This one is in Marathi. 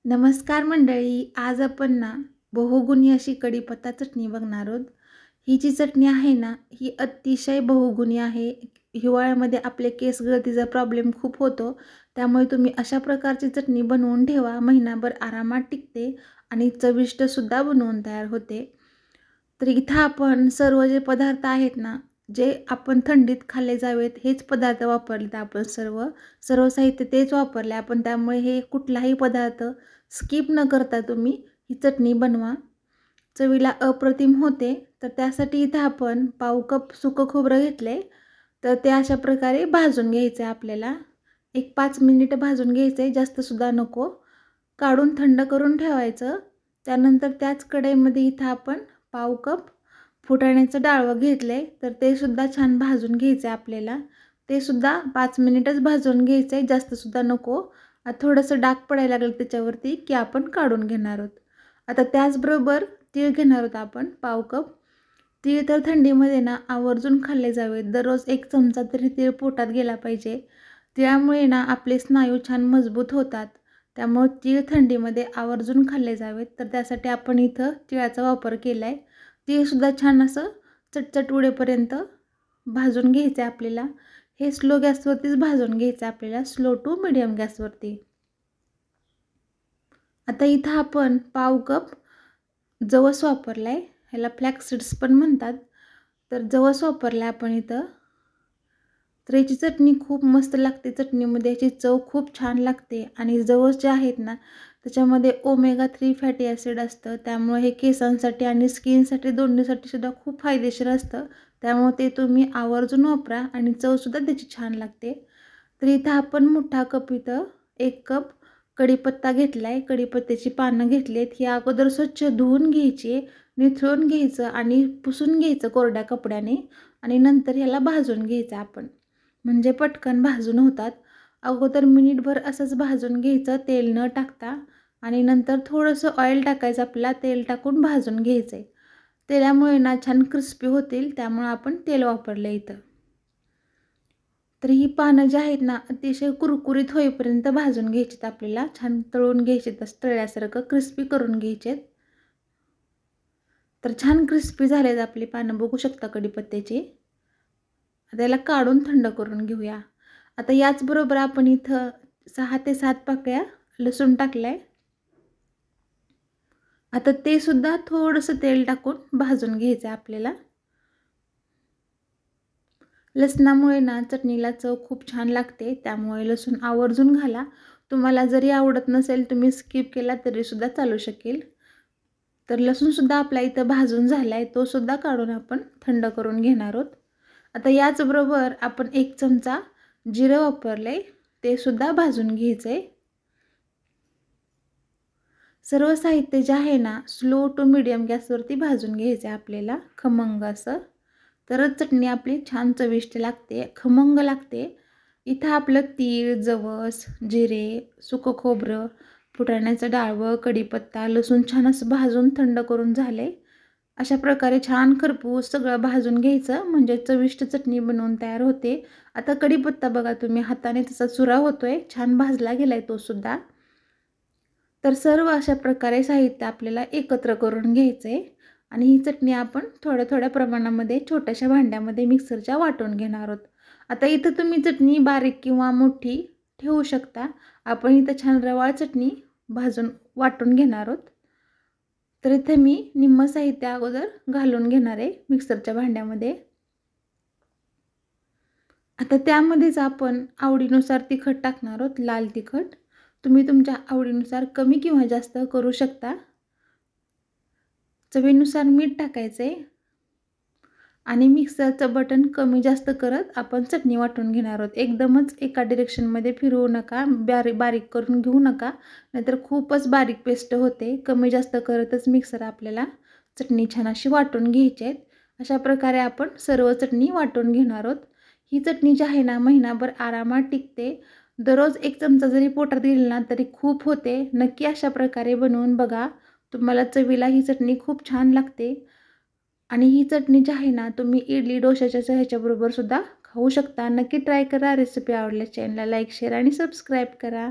नमस्कार मंडळी, आज आपण ना बहुगुणी अशी कढीपत्ता चटणी बघणार आहोत. ही जी चटणी आहे ना, ही अतिशय बहुगुणी आहे. हिवाळ्यामध्ये आपले केस गळतीचा प्रॉब्लेम खूप होतो. त्यामुळे तुम्ही अशा प्रकारची चटणी बनवून ठेवा. महिनाभर आरामात टिकते आणि चविष्टसुद्धा बनवून तयार होते. तर इथं आपण सर्व जे पदार्थ आहेत ना, जे आपण थंडीत खाल्ले जावेत हेच पदार्थ वापरलेत आपण सर्व साहित्य तेच वापरले आपण. त्यामुळे हे कुठलाही पदार्थ स्किप न करता तुम्ही ही चटणी बनवा. चवीला अप्रतिम होते. तर त्यासाठी इथं आपण पाव कप सुकं खोबरं घेतले. तर ते अशा प्रकारे भाजून घ्यायचं आहे आपल्याला. 1-5 मिनिटं भाजून घ्यायचं आहे, जास्तसुद्धा नको. काढून थंड करून ठेवायचं. त्यानंतर त्याच कढईमध्ये इथं आपण पाव कप फुटाण्याचं डाळवं घेतलंय, तर ते सुद्धा छान भाजून घ्यायचं आहे आपल्याला. ते सुद्धा 5 मिनिटच भाजून घ्यायचं आहे, जास्तसुद्धा नको. थोडंसं डाग पडायला लागलं त्याच्यावरती की आपण काढून घेणार आहोत. आता त्याचबरोबर तीळ घेणार आहोत आपण पाव कप. तीळ तर थंडीमध्ये ना आवर्जून खाल्ले जावेत. दररोज 1 चमचा तरी तीळ पोटात गेला पाहिजे. तिळामुळे ना आपले स्नायू छान मजबूत होतात. त्यामुळे तीळ थंडीमध्ये आवर्जून खाल्ले जावेत. तर त्यासाठी आपण इथं तिळाचा वापर केला आहे. तीळसुद्धा छान असं चटचट उडेपर्यंत भाजून घ्यायचं आहे आपल्याला. हे स्लो गॅसवरतीच भाजून घ्यायचं आहे आपल्याला, स्लो टू मिडियम गॅसवरती. आता इथं आपण पाव कप जवस वापरला आहे. ह्याला फ्लॅक्स सीड्स पण म्हणतात. तर जवस वापरला आपण इथं. तर याची चटणी खूप मस्त लागते. चटणीमध्ये याची चव खूप छान लागते. आणि जवस जे आहेत ना, त्याच्यामध्ये ओमेगा 3 फॅटी ॲसिड असतं. त्यामुळे हे केसांसाठी आणि स्किनसाठी दोन्हीसाठी सुद्धा खूप फायदेशीर असतं. त्यामुळे ते तुम्ही आवर्जून वापरा आणि चवसुद्धा त्याची छान लागते. तर इथं आपण मोठा कप इथं 1 कप कढीपत्ता घेतला आहे. कढीपत्त्याची पानं घेतली आहेत. ही अगोदर स्वच्छ धुवून घ्यायची, निथळून घ्यायचं आणि पुसून घ्यायचं कोरड्या कपड्याने आणि नंतर ह्याला भाजून घ्यायचं आपण. म्हणजे पटकन भाजून होतात. अगोदर मिनिटभर असंच भाजून घ्यायचं तेल न टाकता आणि नंतर थोडंसं ऑइल टाकायचं आपल्याला, तेल टाकून भाजून घ्यायचं आहे. तेलामुळे ना छान क्रिस्पी होतील, त्यामुळे आपण तेल वापरलं इथं. तर ही पानं जी आहेत ना, अतिशय कुरकुरीत होईपर्यंत भाजून घ्यायचीत आपल्याला. छान तळून घ्यायचेत, असं तळल्यासारखं क्रिस्पी करून घ्यायचेत. तर छान क्रिस्पी झालेत आपली पानं, बघू शकता कढीपत्त्याची. आता याला काढून थंड करून घेऊया. आता याचबरोबर आपण इथं 6 ते 7 पाकळ्या लसूण टाकलाय. आता ते सुद्धा थोडंसं तेल टाकून भाजून घ्यायचं आहे आपल्याला. लसणामुळे ना चटणीला चव खूप छान लागते. त्यामुळे लसूण आवर्जून घाला. तुम्हाला जरी आवडत नसेल, तुम्ही स्किप केला तरीसुद्धा चालू शकेल. तर लसूणसुद्धा आपला इथं भाजून झाला आहे. तो सुद्धा काढून आपण थंड करून घेणार आहोत. आता याचबरोबर आपण 1 चमचा जिरं वापरलं आहे. ते सुद्धा भाजून घ्यायचं आहे. सर्व साहित्य जे आहे ना, स्लो टू मिडियम गॅसवरती भाजून घ्यायचं आहे आपल्याला, खमंग असं. तरच चटणी आपली छान चविष्ट लागते, खमंग लागते. इथं आपलं तीळ, जवस, जिरे, सुकं खोबरं, फुटाण्याचं डाळवं, कढीपत्ता, लसूण छान असं भाजून थंड करून झाले. अशा प्रकारे छान खरपूस सगळं भाजून घ्यायचं, म्हणजे चविष्ट चटणी बनवून तयार होते. आता कढीपत्ता बघा तुम्ही, हाताने त्याचा चुरा होतोय, छान भाजला गेलाय तो सुद्धा. तर सर्व अशा प्रकारे साहित्य आपल्याला एकत्र करून घ्यायचं आहे आणि ही चटणी आपण थोड्या थोड्या प्रमाणामध्ये छोट्याशा भांड्यामध्ये मिक्सरच्या वाटून घेणार आहोत. आता इथं तुम्ही चटणी बारीक किंवा मोठी ठेवू शकता. आपण इथं छान रवाळ चटणी भाजून वाटून घेणार आहोत. तर इथे मी निम्म साहित्य अगोदर घालून घेणार आहे मिक्सरच्या भांड्यामध्ये. आता त्यामध्येच आपण आवडीनुसार तिखट टाकणार आहोत, लाल तिखट. तुम्ही तुमच्या आवडीनुसार कमी किंवा जास्त करू शकता. चवीनुसार मीठ टाकायचं आहे आणि मिक्सरचं बटन कमी जास्त करत आपण चटणी वाटून घेणार आहोत. एकदमच एका डिरेक्शनमध्ये फिरवू नका, बारीक करून घेऊ नका, नाहीतर खूपच बारीक पेस्ट होते. कमी जास्त करतच मिक्सर आपल्याला चटणी छान अशी वाटून घ्यायची आहेत. अशा प्रकारे आपण सर्व चटणी वाटून घेणार आहोत. ही चटणी जी आहे ना, महिनाभर आरामात टिकते. दररोज 1 चमचा जरी पोटात गेली ना तरी खूप होते. नक्की अशा प्रकारे बनवून बघा. तुम्हाला चवीला ही चटणी खूप छान लागते. आणि ही चटणी जी आहे ना, तुम्ही इडली डोशाच्या ह्याच्याबरोबर सुद्धा खाऊ शकता. नक्की ट्राय करा. रेसिपी आवडल्यास चॅनलला लाईक, शेअर आणि सबस्क्राईब करा.